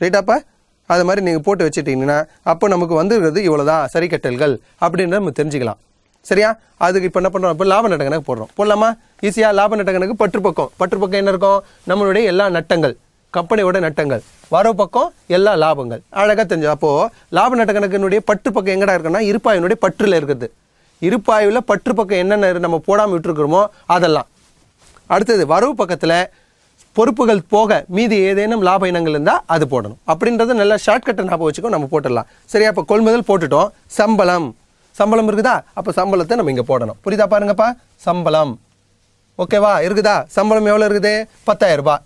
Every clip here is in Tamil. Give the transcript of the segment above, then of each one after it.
ரைட்டாப்பா? அது மாதிரி நீங்கள் போட்டு வச்சுட்டிங்கன்னா அப்போ நமக்கு வந்துருக்கிறது இவ்வளோதான் சரி கட்டல்கள் அப்படின்றத நம்ம தெரிஞ்சுக்கலாம். சரியா? அதுக்கு இப்போ என்ன பண்ணுறோம்? இப்போ லாப நட்ட கணக்கு போடுறோம். போடலாமா? ஈஸியாக லாப நட்ட கணக்கு பற்று பக்கம் என்ன இருக்கும்? நம்மளுடைய எல்லா நட்டங்கள், கம்பெனியோட நட்டங்கள். வரவு பக்கம் எல்லா லாபங்கள். அழகாக தெரிஞ்சு. அப்போது லாப நட்ட கணக்கினுடைய பற்று பக்கம் எங்கடா இருக்குன்னா இருப்பாயினுடைய பற்றில் இருக்குது. இருப்பாயில் பற்று பக்கம் என்னென்ன நம்ம போடாமல் விட்டுருக்குறோமோ அதெல்லாம். அடுத்தது வரவு பக்கத்தில் பொறுப்புகள் போக மீதி ஏதேனும் லாப இனங்கள் இருந்தால் அது போடணும். அப்படின்றது நல்லா ஷார்ட்கட்டை ஞாபகம் வச்சுக்கோ, நம்ம போட்டுடலாம். சரியா? இப்போ கொள்முதல் போட்டுட்டோம். சம்பளம் இருக்குதா? அப்போ சம்பளத்தை நம்ம இங்கே போடணும். புரியுதா பாருங்கப்பா? சம்பளம் ஓகேவா? இருக்குதா? சம்பளம் எவ்வளோ இருக்குது? 10,000 ரூபாய்.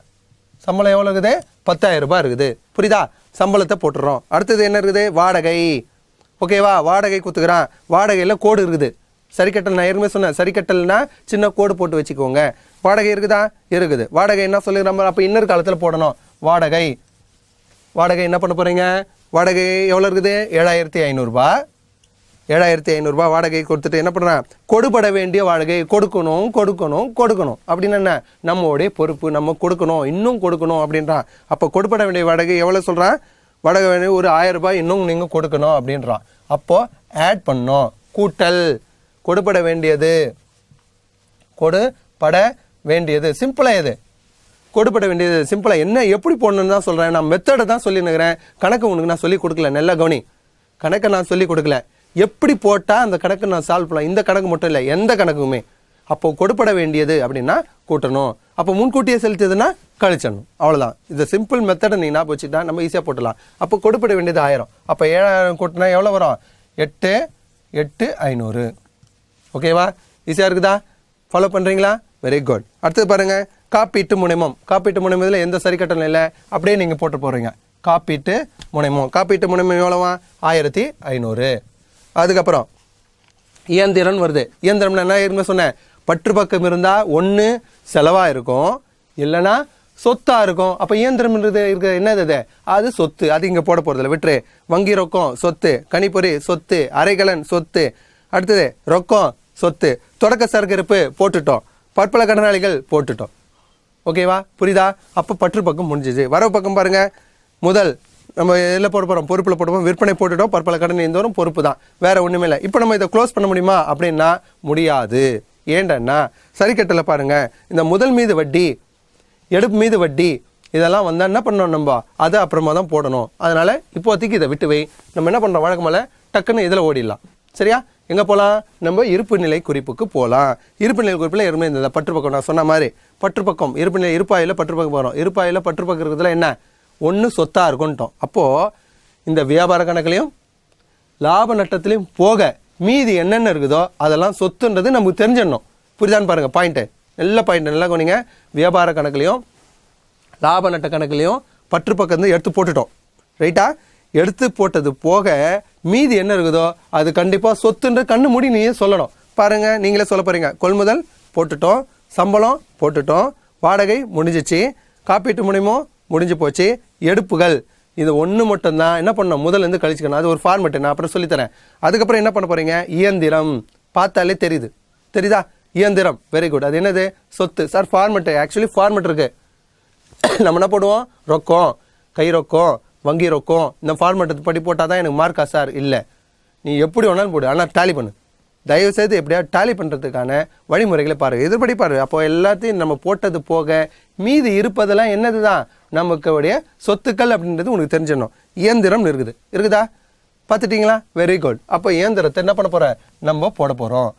சம்பளம் எவ்வளோ இருக்குது? 10,000 ரூபாய் இருக்குது. புரியுதா? சம்பளத்தை போட்டுடுறோம். அடுத்தது என்ன இருக்குது? வாடகை. ஓகேவா? வாடகை கொடுத்துக்கிறான். வாடகையில் கோடு இருக்குது. சரிக்கட்டல் நான் ஏற்கனவே சொன்னேன். சரிக்கட்டல்னா சின்ன கோடு போட்டு வச்சுக்கோங்க. வாடகை இருக்குதா? இருக்குது. வாடகை என்ன சொல்லிடுறோம்? அப்போ இன்னொரு காலத்தில் போடணும். வாடகை என்ன பண்ண போகிறீங்க? வாடகை எவ்வளோ இருக்குது? 7,500 ரூபாய். 7,500 ரூபாய் வாடகை கொடுத்துட்டு என்ன பண்ணுறான்? கொடுபட வேண்டிய வாடகை கொடுக்கணும் அப்படின்னு என்ன? நம்மளுடைய பொறுப்பு, நம்ம கொடுக்கணும், இன்னும் கொடுக்கணும் அப்படின்றான். அப்போ கொடுபட வேண்டிய வாடகை எவ்வளோ சொல்கிறான்? வாடகை வேண்டிய ஒரு 1000 ரூபாய் இன்னும் நீங்கள் கொடுக்கணும் அப்படின்றான். அப்போது ஆட் பண்ணோம். கூட்டல் கொடுபட வேண்டியது, சிம்பிளாக எது? கொடுபட வேண்டியது சிம்பிளாக என்ன எப்படி போடணுன்னு தான் சொல்கிறேன். நான் மெத்தடை தான் சொல்லினுக்கிறேன். கணக்கு உனக்கு நான் சொல்லி கொடுக்கல. நல்லா கவனி. கணக்கை நான் சொல்லி கொடுக்கல. எப்படி போட்டால் அந்த கணக்கு நான் சால்வ் பண்ணலாம். இந்த கணக்கு மட்டும் இல்லை, எந்த கணக்குமே. அப்போது கொடுபட வேண்டியது அப்படின்னா கூட்டணும். அப்போ முன்கூட்டியே செலுத்தியதுன்னா கழிச்சிடணும். அவ்வளோதான். இந்த சிம்பிள் மெத்தடை நீ ஞாபகம் வச்சுட்டா நம்ம ஈஸியாக போட்டலாம். அப்போ கொடுபட வேண்டியது 1000. அப்போ 7,000 கூட்டினா எவ்வளோ வரும்? 8,500. ஓகேவா? ஈஸியாக இருக்குதா? ஃபாலோ பண்ணுறீங்களா? Very good. அடுத்தது பாருங்கள், காப்பீட்டு முனைமம். காப்பீட்டு முனைமத்தில் எந்த சரி கட்டணம் இல்லை, அப்படியே நீங்கள் போட்டு போகிறீங்க. காப்பீட்டு முனைமம் எவ்வளோவா? 1,500. அதுக்கப்புறம் இயந்திரம் வருது. இயந்திரம்னா என்ன? ஏற்கனவே சொன்னேன். பற்று பக்கம் இருந்தால் ஒன்று செலவாக இருக்கும், இல்லைன்னா சொத்தாக இருக்கும். அப்போ இயந்திரம்ன்றது இருக்க என்னது? அது சொத்து. அது இங்கே போட போகிறதில்ல, விட்டுரு. வங்கி ரொக்கம் சொத்து, கணிப்பொறி சொத்து, அரைக்கலன் சொத்து. அடுத்தது ரொக்கம் சொத்து. தொடக்க சரக்கு இருப்பு போட்டுட்டோம். பற்பல கடனாளிகள் போட்டுட்டோம். ஓகேவா? புரியுதா? அப்போ பற்று பக்கம் முடிஞ்சிச்சு. வரவு பக்கம் பாருங்கள். முதல் நம்ம எதில் போட போகிறோம்? பொறுப்பில் போட்டுப்போம். விற்பனை போட்டுட்டோம். பற்பல கடன் எந்தோறும் பொறுப்பு தான், வேறு ஒன்றுமே இல்லை. இப்போ நம்ம இதை க்ளோஸ் பண்ண முடியுமா அப்படின்னா முடியாது. ஏண்டன்னா சரிக்கட்டலை பாருங்கள். இந்த முதல் மீது வட்டி, எடுப்பு மீது வட்டி, இதெல்லாம் வந்தால் என்ன பண்ணணும்? நம்ம அதை அப்புறமா தான் போடணும். அதனால் இப்போதைக்கு இதை விட்டு வை. நம்ம என்ன பண்ணுறோம்? வழக்கமாக டக்குன்னு இதில் ஓடிடலாம். சரியா? எங்கே போகலாம்? நம்ம இருப்பு நிலை குறிப்புக்கு போகலாம். இருப்பு நிலை குறிப்பில் ஏற்கனவே இந்த பற்று பக்கம் நான் சொன்ன மாதிரி பற்று பக்கம் இருப்பு நிலை இருப்பாயில் பற்று பக்கம் போகிறோம். இருப்பாயில் பற்று பக்கம் இருக்கிறதுல என்ன? ஒன்று சொத்தாக இருக்குன்ட்டோம். அப்போது இந்த வியாபார கணக்குலையும் லாப நட்டத்துலையும் போக மீதி என்னென்ன இருக்குதோ அதெல்லாம் சொத்துன்றது நமக்கு தெரிஞ்சிடணும். புரியுதான்னு பாருங்கள் பாயிண்ட்டு. நல்ல பாயிண்ட், நல்லா கவனிங்க. வியாபார கணக்குலையும் லாப நட்ட கணக்குலையும் பற்று பக்கம் எடுத்து போட்டுட்டோம். ரைட்டா? எடுத்து போட்டது போக மீதி என்ன இருக்குதோ அது கண்டிப்பாக சொத்துன்ற கண்ணு மூடி நீயே சொல்லணும். பாருங்கள், நீங்களே சொல்ல போகிறீங்க. கொள்முதல் போட்டுட்டோம், சம்பளம் போட்டுட்டோம், வாடகை முடிஞ்சிச்சு, காப்பீட்டு முனைமோ முடிஞ்சு போச்சு, எடுப்புகள் இது ஒன்று மட்டும்தான் என்ன பண்ணணும்? முதல்லேருந்து கழிச்சுக்கணும். அது ஒரு ஃபார்மெட்டு, நான் அப்புறம் சொல்லித்தரேன். அதுக்கப்புறம் என்ன பண்ண போகிறீங்க? இயந்திரம். பார்த்தாலே தெரியுதா? இயந்திரம். Very good. அது என்னது? சொத்து. சார் ஃபார்மெட்டு, ஆக்சுவலி ஃபார்மெட் இருக்குது. நம்ம என்ன போடுவோம்? ரொக்கம், கை ரொக்கம், வங்கி ரொக்கம். இந்த ஃபார்மெட்டு படி போட்டால் தான் எனக்கு மார்க்கா சார்? இல்லை, நீ எப்படி வேணாலும் போடு, ஆனால் டேலி பண்ணு. தயவுசெய்து எப்படியா டேலி பண்ணுறதுக்கான வழிமுறைகளை பாருங்கள், எதிர்படி பாருங்கள். அப்போ எல்லாத்தையும் நம்ம போட்டது போக மீதி இருப்பதெல்லாம் என்னது தான்? நமக்குடைய சொத்துக்கள் அப்படின்றது உனக்கு தெரிஞ்சிடணும். இயந்திரம் இருக்குதா? பார்த்துட்டிங்களா? Very good. அப்போ இயந்திரத்தை என்ன பண்ண போகிற? நம்ம போட போகிறோம்.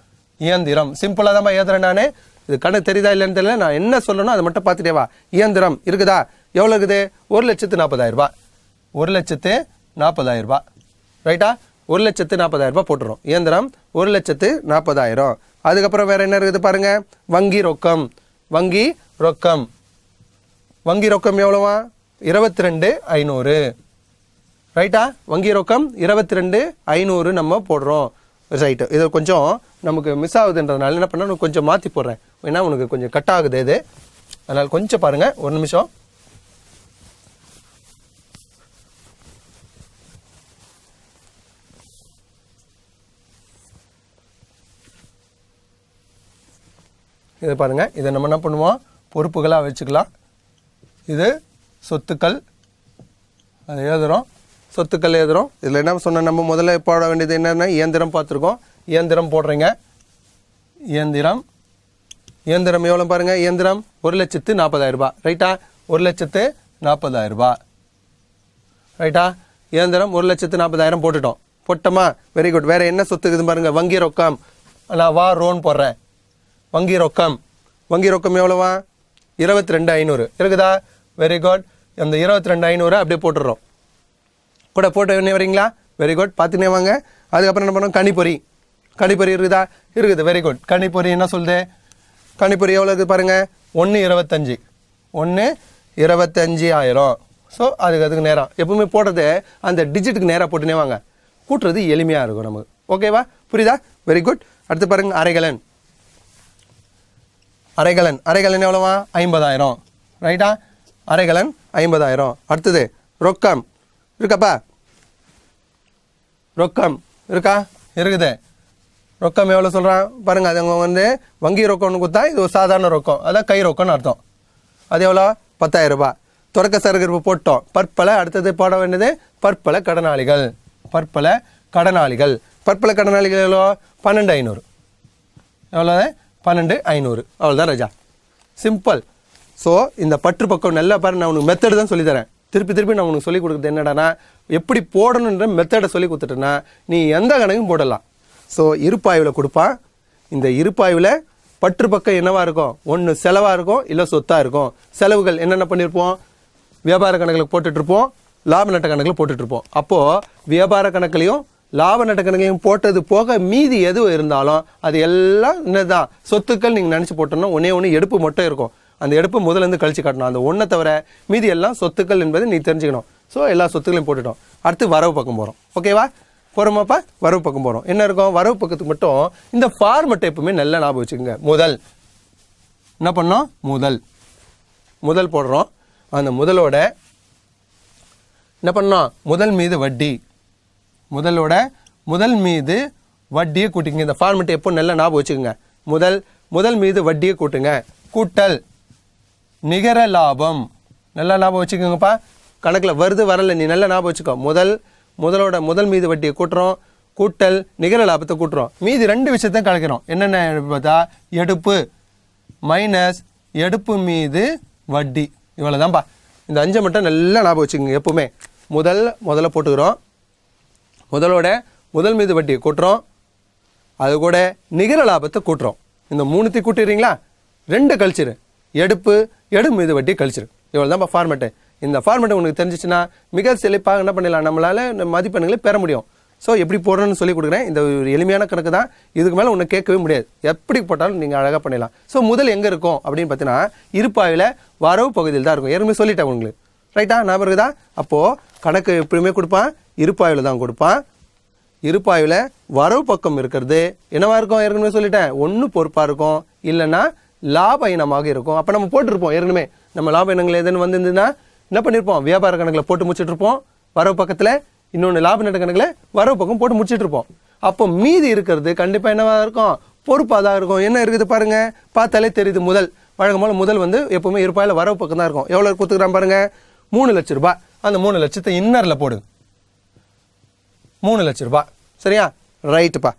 இயந்திரம் சிம்பிளாக தான் எழுதுறேன் நான். இது கணக்கு தெரியுதா இல்லைன்னு தெரியல, நான் என்ன சொல்லணும் அதை மட்டும் பார்த்துட்டேவா. இயந்திரம் இருக்குதா? எவ்வளோ இருக்குது? 1,40,000 ரூபாய். 1,40,000 ரூபாய். ரைட்டா? 1,40,000 போட்டுரும். இயந்திரம் 1,40,000. அதுக்கப்புறம் வேறு என்ன இருக்குது பாருங்கள். வங்கி ரொக்கம் எவ்வளோவா? 22,500. ரைட்டா? வங்கி ரொக்கம் 22,500 நம்ம போடுறோம். ரைட்டு. இது கொஞ்சம் நமக்கு மிஸ் ஆகுதுன்றதுனால என்ன பண்ணால் கொஞ்சம் மாற்றி போடுறேன். ஏன்னா உனக்கு கொஞ்சம் கட் ஆகுது இது, அதனால் கொஞ்சம் பாருங்கள். ஒரு நிமிஷம். இதை பாருங்கள். இதை நம்ம என்ன பண்ணுவோம்? பொறுப்புகளாக வச்சுக்கலாம். இது சொத்துக்கள். அது எழுதுகிறோம், சொத்துக்கள் எழுதுகிறோம். இதில் என்ன சொன்ன நம்ம முதல்ல போட வேண்டியது என்னென்னா இயந்திரம் பார்த்துருக்கோம். இயந்திரம் போடுறீங்க. இயந்திரம் எவ்வளோ பாருங்கள், இயந்திரம் 1,40,000 ரூபாய். ரைட்டா? 1,40,000 ரைட்டா? இயந்திரம் 1,40,000 போட்டுட்டோம். போட்டோமா? Very good. வேறு என்ன சொத்து இருக்குது பாருங்கள், வங்கி ரொக்கம். நான் ரோன் போடுறேன். வங்கி ரொக்கம் எவ்வளோவா? 22,500 இருக்குதா? Very good. அந்த 22,500 அப்படியே போட்டுடுறோம். கூட போட்டு என்ன வரீங்களா? Very good. பார்த்துனே வாங்க. அதுக்கப்புறம் என்ன பண்ணோம், கணிப்பொறி இருக்குதா? இருக்குது. Very good. கணிப்பொறி என்ன சொல்லுது? கணிப்பொறி எவ்வளோ இருக்குது பாருங்கள், 1,25 1,25,000. ஸோ அதுக்கு நேரம் எப்பவுமே போடுறது அந்த டிஜிட்டுக்கு நேராக போட்டுனே வாங்க. கூட்டுறது எளிமையாக இருக்கும் நமக்கு. ஓகேவா? புரியுதா? Very good. அடுத்து பாருங்கள், அரைகலன் எவ்வளோவா? 50,000. ரைட்டா? அரைகலன் 50,000. அடுத்தது ரொக்கம் இருக்காப்பா? ரொக்கம் இருக்கா? இருக்குது. ரொக்கம் எவ்வளோ சொல்கிறான் பாருங்கள். அது வந்து வங்கி ரொக்கம்னு கொடுத்தா இது ஒரு சாதாரண ரொக்கம், அதான் கை ரொக்கம்னு அர்த்தம். அது எவ்வளோ? 10,000 ரூபாய். தொடக்க சரகரிப்பு போட்டோம். பற்பல. அடுத்தது போட வேண்டியது பற்பல கடனாளிகள். பற்பல கடனாளிகள் எவ்வளோ? 12,500. எவ்வளோ? 12,500. அவ்வளோதான் ராஜா. சிம்பிள். ஸோ இந்த பற்று பக்கம் நல்லா பாரு. நான் உனக்கு மெத்தடு தான் சொல்லித்தரேன். திருப்பி நான் உனக்கு சொல்லிக் கொடுக்குறது என்னடானா, எப்படி போடணுன்ற மெத்தடை சொல்லி கொடுத்துட்டேன்னா நீ எந்த கணக்கும் போடலாம். ஸோ இருப்பாய்வில் கொடுப்பான். இந்த இருப்பாய்வில் பற்று பக்கம் என்னவாக இருக்கும்? ஒன்று செலவாக இருக்கும், இல்லை சொத்தாக இருக்கும். செலவுகள் என்னென்ன பண்ணியிருப்போம்? வியாபார கணக்கில் போட்டுட்ருப்போம், லாப நட்ட கணக்கில் போட்டுட்ருப்போம். அப்போது வியாபார கணக்குலையும் லாப நட்ட கணக்கையும் போட்டது போக மீதி எது இருந்தாலும் அது எல்லாம் என்னதான் சொத்துக்கள். நீங்கள் நினச்சி போட்டோம்னா ஒன்று எடுப்பு மட்டும் இருக்கும். அந்த எடுப்பு முதலேருந்து கழிச்சு காட்டணும். அந்த ஒன்றை தவிர மீதி எல்லாம் சொத்துக்கள் என்பது நீ தெரிஞ்சுக்கணும். ஸோ எல்லா சொத்துக்களையும் போட்டுட்டோம். அடுத்து வரவு பக்கம் போகிறோம். ஓகேவா? போகிறோமாப்பா? வரவு பக்கம் போகிறோம். என்ன இருக்கும்? வரவு பக்கத்துக்கு மட்டும் இந்த ஃபார்மெட்டை எப்பவுமே நல்லா ஞாபகம் வச்சுக்கோங்க. முதல் என்ன பண்ணோம்? முதல் போடுறோம். அந்த முதலோட என்ன பண்ணோம்? முதல் மீது வட்டி. முதல் மீது வட்டியை கூட்டிங்க. இந்த ஃபார்மெட்டை எப்போ நல்லா ஞாபகம் வச்சுக்கோங்க. முதல் மீது வட்டியை கூட்டுங்க. கூட்டல் நிகர லாபம். நல்லா ஞாபகம் வச்சுக்கோங்கப்பா. கணக்கில் வருது வரல நீ நல்லா ஞாபகம் வச்சுக்கோ. முதலோட முதல் மீது வட்டியை கூட்டுறோம். கூட்டல் நிகர லாபத்தை கூட்டுறோம். மீதி 2 விஷயத்தையும் கணக்கிறோம். என்னென்ன பார்த்தா, எடுப்பு மைனஸ் எடுப்பு மீது வட்டி. இவ்வளோதான்ப்பா. இந்த 5 மட்டும் நல்லா ஞாபகம் வச்சுக்கோங்க. எப்பவுமே முதல்ல போட்டுக்கிறோம். முதலோட முதல் மீது வட்டியை கூட்டுறோம். அது கூட நிகர லாபத்தை கூட்டுறோம். இந்த 3த்தையும் கூட்டிடுறீங்களா? 2 கழிச்சிரு. எடுப்பு மீது வட்டி கழிச்சிரு. இவ்வளோ தான்ப்பா ஃபார்மெட்டு. இந்த ஃபார்மெட்டை உனக்கு தெரிஞ்சிச்சுன்னா மிக செழிப்பாக என்ன பண்ணிடலாம், நம்மளால் மதிப்பெண்களை பெற முடியும். ஸோ எப்படி போடுறோன்னு சொல்லி கொடுக்குறேன். இந்த ஒரு எளிமையான கணக்கு தான். இதுக்கு மேலே ஒன்று கேட்கவே முடியாது. எப்படி போட்டாலும் நீங்கள் அழகாக பண்ணிடலாம். ஸோ முதல் எங்கே இருக்கும் அப்படின்னு பார்த்தீங்கன்னா இருப்பாயில் வரவு பகுதியில் தான் இருக்கும். ஏற்கனவே சொல்லிட்டேன் உங்களுக்கு. ரைட்டா? ஞாபகம் இருக்குதா? அப்போது கணக்கு எப்படியுமே கொடுப்பான், இருப்பாயில் தான் கொடுப்பான். இருப்பாயில் வரவு பக்கம் இருக்கிறது என்னவாக இருக்கும்? ஏற்கனவே சொல்லிட்டேன். ஒன்று பொறுப்பாக இருக்கும், இல்லைன்னா லாப இனமாக இருக்கும். அப்போ நம்ம போட்டுருப்போம். ஏற்கனவே நம்ம லாப இனங்கள் எதுன்னு வந்திருந்ததுன்னா என்ன பண்ணியிருப்போம்? வியாபார கணக்கில் போட்டு முடிச்சுட்ருப்போம் வரவு பக்கத்தில். இன்னொன்று லாப நட்ட கணக்கில் வரவு பக்கம் போட்டு முடிச்சுட்ருப்போம். அப்போ மீதி இருக்கிறது கண்டிப்பாக என்னவாக இருக்கும்? பொறுப்பாக தான் இருக்கும். என்ன இருக்குது பாருங்கள், பார்த்தாலே தெரியுது. வழக்கமான முதல் வந்து எப்போவுமே இருப்பாயில் வரவு பக்கம் தான் இருக்கும். எவ்வளோ கொடுத்துக்கிறான் பாருங்கள்? 3 லட்ச ரூபாய். அந்த 3 லட்சத்தை இன்னரில் போடு. 3 லட்ச ரூபாய். சரியா? ரைட்டுப்பா.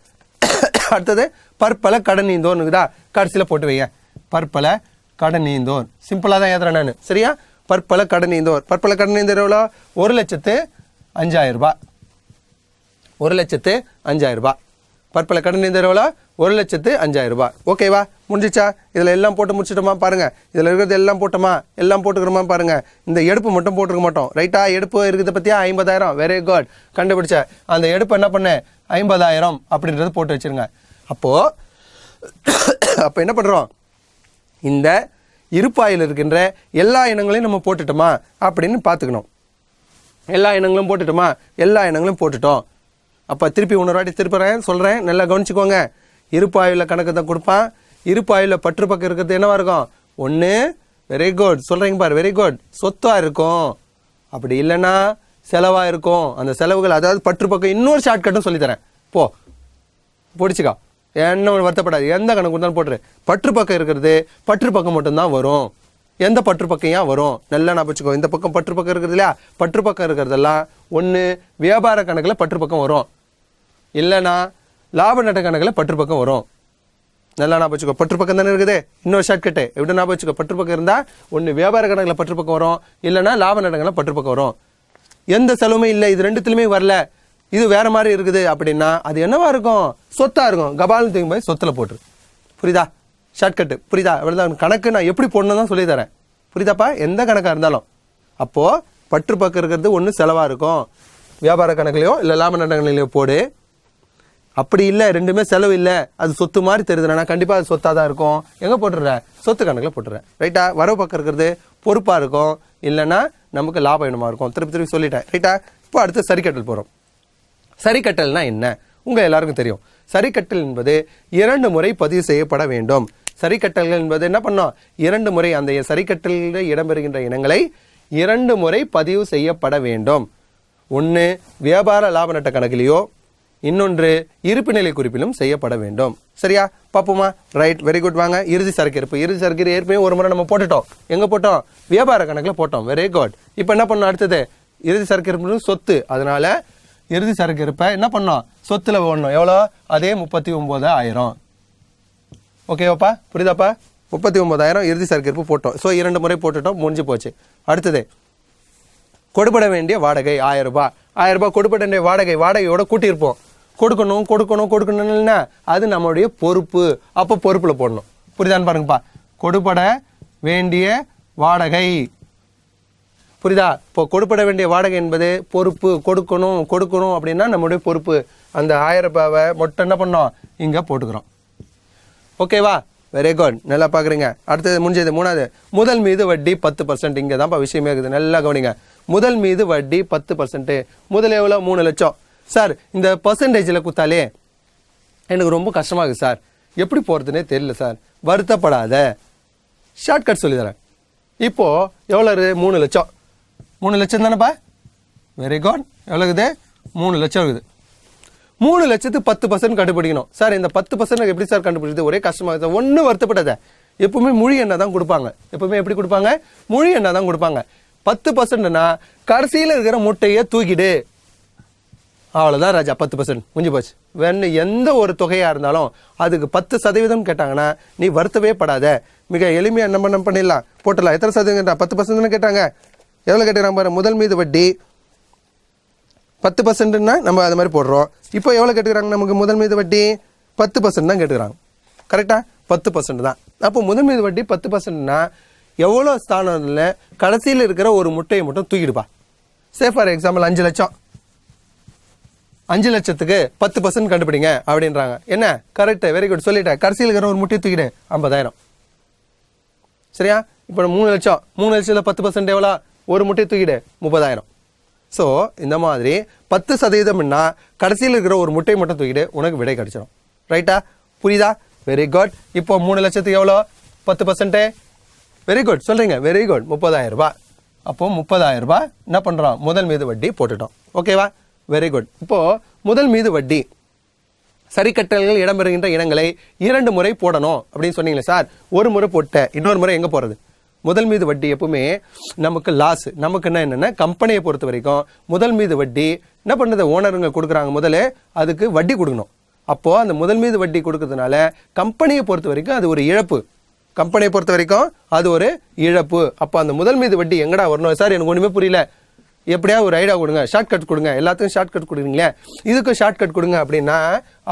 அடுத்தது பற்பல கடன் ஈந்தோர் இருக்குதா? கடைசியில் போட்டு வைங்க. பற்பல கடன் ஈந்தோர். சிம்பிளாக தான் ஏதுறேன் நான். சரியா? பற்பல கடன் ஈந்தோர். பற்பல கடன் ஈந்தோர் எவ்வளோ? 1,05,000 ரூபாய். 1,05,000 ரூபாய். பற்பல கடன் ஈந்தோர் எவ்வளோ? 1,05,000 ரூபாய். ஓகேவா? முடிஞ்சிச்சா? இதில் எல்லாம் போட்டு முடிச்சிட்டோமா பாருங்கள். இதில் இருக்கிறது எல்லாம் போட்டோமா? எல்லாம் போட்டுக்கிறோமா பாருங்கள். இந்த எடுப்பு மட்டும் போட்டுருக்க மாட்டோம். ரைட்டா? எடுப்பு இருக்குது பற்றியா? 50,000. Very good. கண்டுபிடிச்ச அந்த எடுப்பு என்ன பண்ணேன்? 50,000 அப்படின்றது போட்டு வச்சுருங்க. அப்போ என்ன பண்ணுறோம்? இந்த இருப்பாயில் இருக்கின்ற எல்லா இனங்களையும் நம்ம போட்டுட்டோமா அப்படின்னு பார்த்துக்கணும். எல்லா இனங்களும் போட்டுட்டோமா? எல்லா இனங்களும் போட்டுட்டோம். அப்போ திருப்பி இன்னொரு வாட்டி திருப்புறேன், சொல்கிறேன், நல்லா கவனிச்சுக்கோங்க. இருப்பாயில் கணக்கு தான் கொடுப்பான். இருப்பாயில் பற்று பக்கம் இருக்கிறது என்னவா இருக்கும்? ஒன்று, வெரி குட் சொல்கிறீங்க பாரு, வெரி குட், சொத்தாக இருக்கும். அப்படி இல்லைன்னா செலவாக இருக்கும். அந்த செலவுகள், அதாவது பற்று பக்கம் இன்னொரு ஷார்ட்கட்டும் சொல்லித்தரேன். பிடிச்சிக்கா, என்ன வருத்தப்படாது. எந்த கணக்கு தான் போட்டுரு. பற்று பக்கம் இருக்கிறது பற்று பக்கம் மட்டும்தான் வரும். எந்த பற்று பக்கம் ஏன் வரும்? நல்லா நான் வச்சுக்கோ. இந்த பக்கம் பற்று பக்கம் இருக்கிறது இல்லையா, பற்று பக்கம் இருக்கிறதெல்லாம் ஒன்று வியாபார கணக்கில் பற்று பக்கம் வரும், இல்லைன்னா லாப நட்ட கணக்கில் பற்று பக்கம் வரும். நல்லா நான் வச்சுக்கோ. பற்று பக்கம் தானே இருக்குது. இன்னொரு ஷார்ட்கட்டு எப்படி நான் வச்சுக்கோ. பற்று பக்கம் இருந்தால் ஒன்று வியாபார கணக்கில் பற்று பக்கம் வரும், இல்லைன்னா லாப நட்டங்களில் பற்று பக்கம் வரும். எந்த செலவுமே இல்லை, இது ரெண்டுத்துலையுமே வரல, இது வேற மாதிரி இருக்குது அப்படின்னா அது என்னவா இருக்கும்? சொத்தா இருக்கும். கபால்னு தூக்கி போய் சொத்துல போட்டுரு. புரியுதா? ஷார்ட்கட்டு புரியுதா? அவ்வளோதான். கணக்கு நான் எப்படி போடணும் தான் சொல்லி தரேன். புரியுதாப்பா? எந்த கணக்காக இருந்தாலும். அப்போது பற்று பக்கம் இருக்கிறது ஒன்று செலவாக இருக்கும், வியாபார கணக்குலையோ இல்லை லாப நட்டங்களையோ போடு. அப்படி இல்லை, ரெண்டுமே செலவு இல்லை, அது சொத்து மாதிரி தெரியுதுன்னா கண்டிப்பாக அது சொத்தாக தான் இருக்கும். எங்கே போட்டுடுறேன்? சொத்து கணக்கில் போட்டுடுறேன். ரைட்டா? வரவு பக்கம் இருக்கிறது பொறுப்பாக இருக்கும், இல்லைன்னா நமக்கு லாப இனமாக இருக்கும். திருப்பி சொல்லிட்டேன். ரைட்டா? இப்போ அடுத்து சரிக்கட்டல் போகிறோம். சரிக்கட்டல்னா என்ன? உங்கள் எல்லாருக்கும் தெரியும். சரிக்கட்டல் என்பது 2 முறை பதிவு செய்யப்பட வேண்டும். சரிக்கட்டல்கள் என்பது என்ன பண்ணோம்? 2 முறை அந்த சரிக்கட்டலில் இடம்பெறுகின்ற இனங்களை 2 முறை பதிவு செய்யப்பட வேண்டும். ஒன்று வியாபார லாப நட்ட கணக்கிலேயோ, இன்னொன்று இருப்பு நிலை குறிப்பிலும் செய்யப்பட வேண்டும். சரியா? பார்ப்போமா? Right, very good. வாங்க இறுதி சரக்கு இருப்பு. இறுதி சரக்கு ஏற்கனவே ஒரு முறை நம்ம போட்டுட்டோம். எங்கே போட்டோம்? வியாபார கணக்கில் போட்டோம். Very good. இப்போ என்ன பண்ணோம்? அடுத்தது இறுதி சரக்கு இருப்பு சொத்து. அதனால இறுதி சரக்கு இருப்பை என்ன பண்ணோம்? சொத்துல போடணும். எவ்வளோ? அதே 39,000. ஓகேவாப்பா? புரியுதாப்பா? 39,000 இறுதி சரக்கு இருப்பு போட்டோம். ஸோ 2 முறை போட்டுட்டோம், முடிஞ்சு போச்சு. அடுத்தது கொடுப்பட வேண்டிய வாடகை 1000 ரூபாய். 1000 ரூபாய் கொடுப்பட வேண்டிய வாடகையோட கூட்டியிருப்போம். கொடுக்கணும்னா அது நம்மளுடைய பொறுப்பு. அப்போ பொறுப்புல போடணும். புரியுதான்னு பாருங்கப்பா. கொடுப்பட வேண்டிய வாடகை. புரியுதா? இப்போ கொடுப்பட வேண்டிய வாடகை என்பது பொறுப்பு. கொடுக்கணும் அப்படின்னா நம்மளுடைய பொறுப்பு. அந்த 1000 ரூபாவை மட்டும் என்ன பண்ணோம்? இங்கே போட்டுக்கிறோம். ஓகேவா? Very good. நல்லா பார்க்குறீங்க. அடுத்தது முடிஞ்சது. 3வது முதல் மீது வட்டி 10%. இங்கே தான்ப்பா விஷயமே இருக்குது. நல்லா கவனிங்க. முதல் மீது வட்டி 10%. முதல் எவ்வளோ? 3 லட்சம். சார் இந்த பர்சன்டேஜில் குத்தாலே எனக்கு ரொம்ப கஷ்டமாக இருக்குது சார், எப்படி போகிறதுனே தெரியல சார். வருத்தப்படாத, ஷார்ட்கட் சொல்லி தரேன். இப்போது எவ்வளோ? 3 லட்சம். 3 லட்சம் தானேப்பா? Very good. எவ்வளோ இருக்குது? 3 லட்சம் இருக்குது. 3 லட்சத்துக்கு 10% கண்டுபிடிக்கணும். சார் இந்த 10% எப்படி சார் கண்டுபிடிக்கிறது? ஒரே கஷ்டமாக இருக்குது. ஒன்றும் வருத்தப்படாத. எப்பவுமே முழு எண்ணெய் தான் கொடுப்பாங்க. எப்பவுமே எப்படி கொடுப்பாங்க? முழு எண்ணெய் தான் கொடுப்பாங்க. 10%னா கடைசியில் இருக்கிற முட்டையை தூக்கிடு. அவ்வளோதான் ராஜா. 10% முடிஞ்சு போச்சு. வேணும் எந்த ஒரு தொகையாக இருந்தாலும் அதுக்கு 10% கேட்டாங்கன்னா நீ வருத்தவே படாத. மிக எளிமையாக என்ன பண்ணிடலாம், போட்டுடலாம். எத்தனை சதவீதம்? 10% கேட்டாங்க. எவ்வளோ கேட்டுக்கிறாங்க பாரு. முதல் மீது வட்டி 10%ன்னா நம்ம அது மாதிரி போடுறோம். இப்போ எவ்வளோ கேட்டுக்கிறாங்க? நமக்கு முதல் மீது வட்டி 10% தான் கேட்டுக்கிறாங்க. கரெக்டாக? 10% தான். அப்போ முதல் மீது வட்டி 10%னா எவ்வளோ ஸ்தானத்தில் கடைசியில் இருக்கிற ஒரு முட்டையை மட்டும் தூக்கிடுப்பா. சே ஃபார் எக்ஸாம்பிள் 5 லட்சம். 5 லட்சத்துக்கு 10% கண்டுபிடிங்க அப்படின்றாங்க. என்ன? கரெக்டு, வெரி குட், சொல்லிட்டேன். கடைசியில் இருக்கிற ஒரு முட்டையை தூக்கிடு. 50,000. சரியா? இப்போ 3 லட்சம். 3 லட்சத்தில் 10% எவ்வளோ? ஒரு முட்டையை தூக்கிடு. 30,000. ஸோ இந்த மாதிரி 10%ன்னா கடைசியில் இருக்கிற ஒரு முட்டையை மட்டும் தூக்கிடு, உனக்கு விடை கிடைச்சிடும். ரைட்டா? புரியுதா? Very good. இப்போ 3 லட்சத்துக்கு எவ்வளோ? 10%. வெரி குட், சொல்கிறீங்க. Very good. 30,000 ரூபாய். அப்போது 30,000 ரூபாய் என்ன பண்ணுறோம்? முதல் மீது வட்டி போட்டுட்டோம். ஓகேவா? Very good. இப்போது முதல் மீது வட்டி சரிக்கட்டல்கள் இடம்பெறுகின்ற இனங்களை 2 முறை போடணும் அப்படின்னு சொன்னீங்களே சார். ஒரு முறை போட்ட இன்னொரு முறை எங்கே போகிறது? முதல் மீது வட்டி எப்பவுமே நமக்கு லாஸ். நமக்கு என்னென்னா கம்பெனியை பொறுத்த வரைக்கும் முதல் மீது வட்டி என்ன பண்ணுறது? ஓனருங்க கொடுக்குறாங்க முதல்ல, அதுக்கு வட்டி கொடுக்கணும். அப்போது அந்த முதல் மீது வட்டி கொடுக்கறதுனால கம்பெனியை பொறுத்த வரைக்கும் அது ஒரு இழப்பு. கம்பெனியை பொறுத்த வரைக்கும் அது ஒரு இழப்பு. அப்போ அந்த முதல் மீது வட்டி எங்கடா வரணும்? சார் எனக்கு ஒன்றுமே புரியல, எப்படியா ஒரு ஐடியா கொடுங்க, ஷார்ட்கட் கொடுங்க. எல்லாத்துக்கும் ஷார்ட்கட் கொடுக்குறீங்களே, இதுக்கும் ஷார்ட்கட் கொடுங்க அப்படின்னா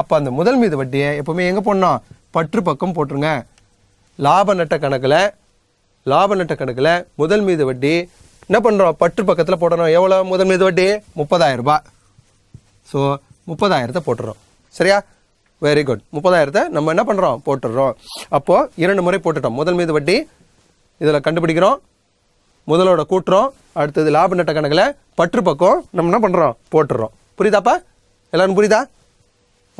அப்போ அந்த முதல் மீது வட்டியை எப்பவுமே எங்கே போடணும்? பற்று பக்கம் போட்டுருங்க. லாப நட்ட கணக்கில் முதல் மீது வட்டி என்ன பண்ணுறோம்? பற்று பக்கத்தில் போடணும். எவ்வளோ முதல் மீது வட்டி? 30,000 ரூபாய். ஸோ 30,000 போட்டுறோம். சரியா? Very good. 30,000 நம்ம என்ன பண்ணுறோம்? போட்டுடுறோம். அப்போது 2 முறை போட்டுட்டோம். முதல் மீது வட்டி இதில் கண்டுபிடிக்கிறோம், முதலோட கூட்டுறோம். அடுத்தது லாப நட்ட கணக்கில் பற்று பக்கம் நம்ம என்ன பண்ணுறோம்? போட்டுடுறோம். புரியுதாப்பா? எல்லாரும் புரியுதா?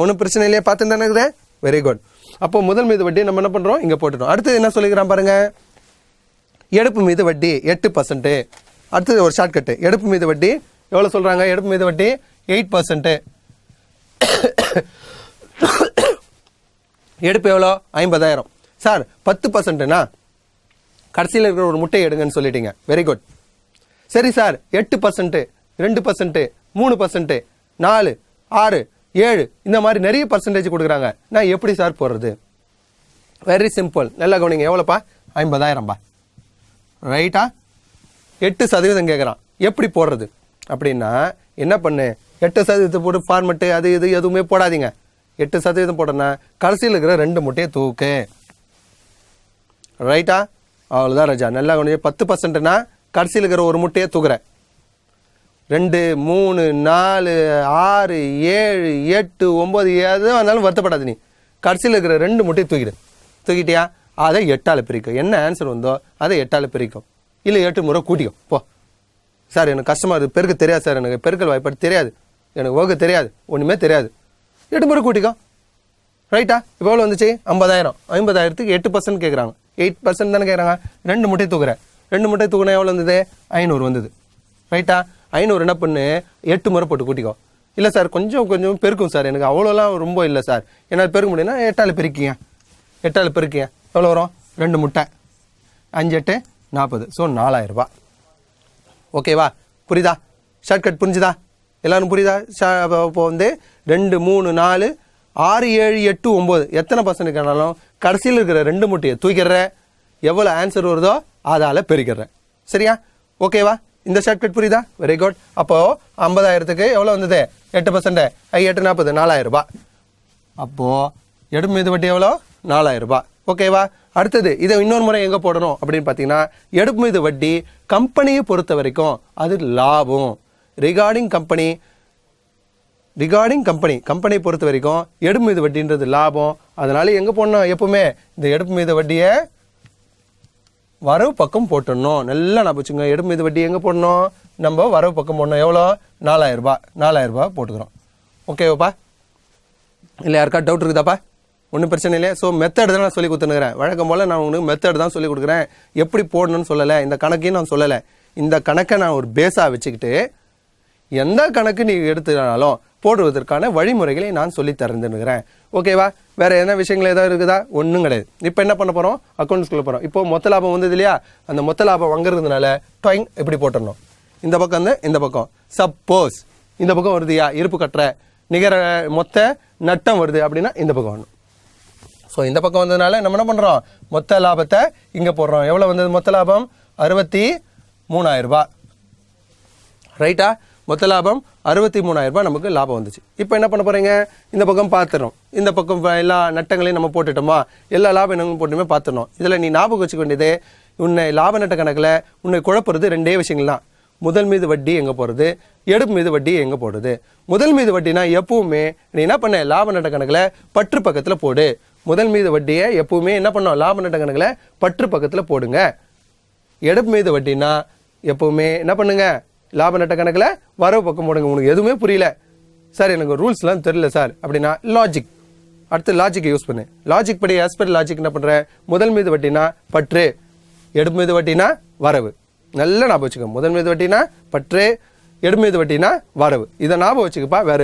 ஒன்றும் பிரச்சனை இல்லையா? பார்த்துட்டு தானே இருக்கிறேன். Very good. அப்போ முதல் மீது வட்டி நம்ம என்ன பண்ணுறோம்? இங்கே போட்டுட்டோம். அடுத்தது என்ன சொல்லிக்கிறான் பாருங்க. எடுப்பு மீது வட்டி 8%. அடுத்தது ஒரு ஷார்ட்கட்டு. எடுப்பு மீது வட்டி எவ்வளோ சொல்கிறாங்க? எடுப்பு மீது வட்டி 8%. எடுப்பு எவ்வளோ? 50,000. சார் 10%னா கடைசியில் இருக்கிற ஒரு முட்டையை எடுங்கன்னு சொல்லிட்டீங்க. Very good. சரி சார், 8%, 2%, 3%, 4, 6, 7 இந்த மாதிரி நிறைய பர்சன்டேஜ் கொடுக்குறாங்க. நான் எப்படி சார் போடுறது? Very simple. நல்லா கவனிங்க. எவ்வளோப்பா? 50,000பா. ரைட்டா? 8% கேட்குறான். எப்படி போடுறது அப்படின்னா என்ன பண்ணு, 8% போட்டு ஃபார்மெட்டு அது இது எதுவுமே போடாதீங்க. 8% போட்டோன்னா கடைசியில் இருக்கிற 2 முட்டையை தூக்கு. ரைட்டா? அவ்வளோதான் ராஜா. நல்லா கவனிங்க. 10%னா கடைசியில் இருக்கிற ஒரு முட்டையை தூக்குறேன். 2, 3, 4, 6, 7, 8, 9 எது வந்தாலும் வருத்தப்படாது. நீ கடைசியில் இருக்கிற 2 முட்டையை தூக்கிட்டியா? அதை 8ஆல் பிரிக்கும். என்ன ஆன்சர் வந்தோ அதை 8ஆல் பிரிக்கும். இல்லை 8 முறை கூட்டிக்கும். போ சார், எனக்கு கஷ்டமாக இருக்குது, பெருக்க தெரியாது சார், எனக்கு பெருக்கல் வாய்ப்பாடு தெரியாது, எனக்கு வகுக்க தெரியாது, ஒன்றுமே தெரியாது. 8 முறை கூட்டிக்கும். ரைட்டா? இப்போ எவ்வளோ வந்துச்சு? 50,000. 50,000க்கு 8% கேட்குறாங்க. 8% தானே கேட்குறாங்க. 2 முட்டையை தூக்குறேன். 2 முட்டையை தூக்குனா எவ்வளோ வந்தது? 500 வந்தது. ரைட்டா? 500 என்ன பண்ணு, 8 முறை போட்டு கூட்டிக்கோ. இல்லை சார், கொஞ்சம் பெருக்கும் சார், எனக்கு அவ்வளோலாம் ரொம்ப இல்லை சார், என்னால் பெருக்க முடியும்னா 8ஆல் பெருக்கிங்க. 8ஆல் பெருக்கிங்க. எவ்வளோ வரும்? 2 முட்டை. 5, 8, 40. ஸோ 4,000 ரூபாய். ஓகேவா? புரியுதா? ஷார்ட்கட் புரிஞ்சுதா? எல்லாரும் புரியுதா? இப்போ வந்து 2, 3, 4, 6, 7, 8, 9 எத்தனை பர்சன்ட் கேட்டாலும் கடைசியில் இருக்கிற 2 முட்டையை தூக்கிடுறேன். எவ்வளோ ஆன்சர் வருதோ அதால் பெருக்கிறேன். சரியா? ஓகேவா? இந்த ஷார்ட்கட் புரியுதா? Very good. அப்போது 50,000க்கு எவ்வளோ வந்தது? 8%. 8, 40, 4,000 ரூபாய். அப்போது எடுப்பு மீது வட்டி எவ்வளோ? 4,000 ரூபாய். ஓகேவா? அடுத்தது இதை இன்னொரு முறை எங்கே போடணும் அப்படின்னு பார்த்தீங்கன்னா, எடுப்பு மீது வட்டி கம்பெனியை பொறுத்த வரைக்கும் அது லாபம். ரிகார்டிங் கம்பெனியை பொறுத்த வரைக்கும் எடுப்பு மீது வட்டின்றது லாபம். அதனால எங்கே போடணும்? எப்பவுமே இந்த எடுப்பு மீது வட்டியை வரவு பக்கம் போட்டுடணும். நல்லா நான் வச்சுங்க. எடுப்பு மீது வட்டி எங்கே போடணும்? நம்ம வரவு பக்கம் போடணும். எவ்வளோ? 4,000 ரூபாய். 4,000 ரூபாய் போட்டுக்கிறோம். ஓகேவாப்பா? இல்லை யாருக்கா டவுட் இருக்குதாப்பா? ஒன்றும் பிரச்சனை இல்லை. ஸோ மெத்தட் தான் நான் சொல்லி கொடுத்துனுக்கிறேன். வழக்கம் போல் நான் உங்களுக்கு மெத்தட் தான் சொல்லி கொடுக்குறேன். எப்படி போடணும்னு சொல்லலை, இந்த கணக்கையும் நான் சொல்லலை. இந்த கணக்கை நான் ஒரு பேஸாக வச்சுக்கிட்டு எந்த கணக்கு நீ எடுத்துனாலும் போடுவதற்கான வழிமுறைகளை நான் சொல்லி தந்துருக்கிறேன். ஓகேவா? வேறு என்ன விஷயங்கள் ஏதாவது இருக்குதா? ஒன்றும் கிடையாது. இப்போ என்ன பண்ண போகிறோம்? அக்கௌண்ட்ஸ்குள்ளே போகிறோம். இப்போ மொத்த லாபம் வந்தது இல்லையா? அந்த மொத்த லாபம் வாங்குறதுனால டாயிங் எப்படி போட்டுடணும்? இந்த பக்கம் வந்து இந்த பக்கம் சப்போஸ் இந்த பக்கம் வருதுயா இருப்பு கட்டுற நிகர மொத்த நட்டம் வருது அப்படின்னா இந்த பக்கம் வரணும். ஸோ இந்த பக்கம் வந்ததுனால நம்ம என்ன பண்ணுறோம்? மொத்த லாபத்தை இங்கே போடுறோம். எவ்வளோ வந்தது மொத்த லாபம்? 63,000 ரூபாய். ரைட்டா? மொத்த லாபம் 63,000 ரூபாய் நமக்கு லாபம் வந்துச்சு. இப்போ என்ன பண்ண போகிறீங்க? இந்த பக்கம் பார்த்துடும். இந்த பக்கம் எல்லா நட்டங்களையும் நம்ம போட்டுட்டோமா? எல்லா லாபம் என்னங்க போட்டுமே பார்த்துடணும். இதில் நீ ஞாபகம் வச்சுக்க வேண்டியது, உன்னை லாப நட்ட கணக்கில் உன்னை குழப்புறது 2 விஷயங்கள் தான். முதல் மீது வட்டி எங்கே போடுறது, எடுப்பு மீது வட்டி எங்கே போடுறது. முதல் மீது வட்டினா எப்பவுமே நீ என்ன பண்ண? லாப நட்ட கணக்கில் பற்று பக்கத்தில் போடு. முதல் மீது வட்டியை எப்பவுமே என்ன பண்ணோம்? லாப நட்ட கணக்கில் பற்று பக்கத்தில் போடுங்க. எடுப்பு மீது வட்டினா எப்பவுமே என்ன பண்ணுங்க? லாப நட்ட கணக்கில் வரவு பக்கம் போடுங்க. உனக்கு எதுவுமே புரியல சார், எனக்கு ரூல்ஸ்லாம் தெரியல சார் அப்படின்னா லாஜிக், அடுத்து லாஜிக்கை யூஸ் பண்ணு. லாஜிக் படி ஆஸ்பெக்ட் லாஜிக் என்ன பண்ணுற? முதல் மீது வட்டினா பற்று, எடுப்பு மீது வட்டினா வரவு. நல்லா ஞாபகம் வச்சுக்க. முதல் மீது வட்டினா பற்று, எடுப்பு மீது வட்டினா வரவு. இதை ஞாபகம் வச்சுக்கப்பா. வேற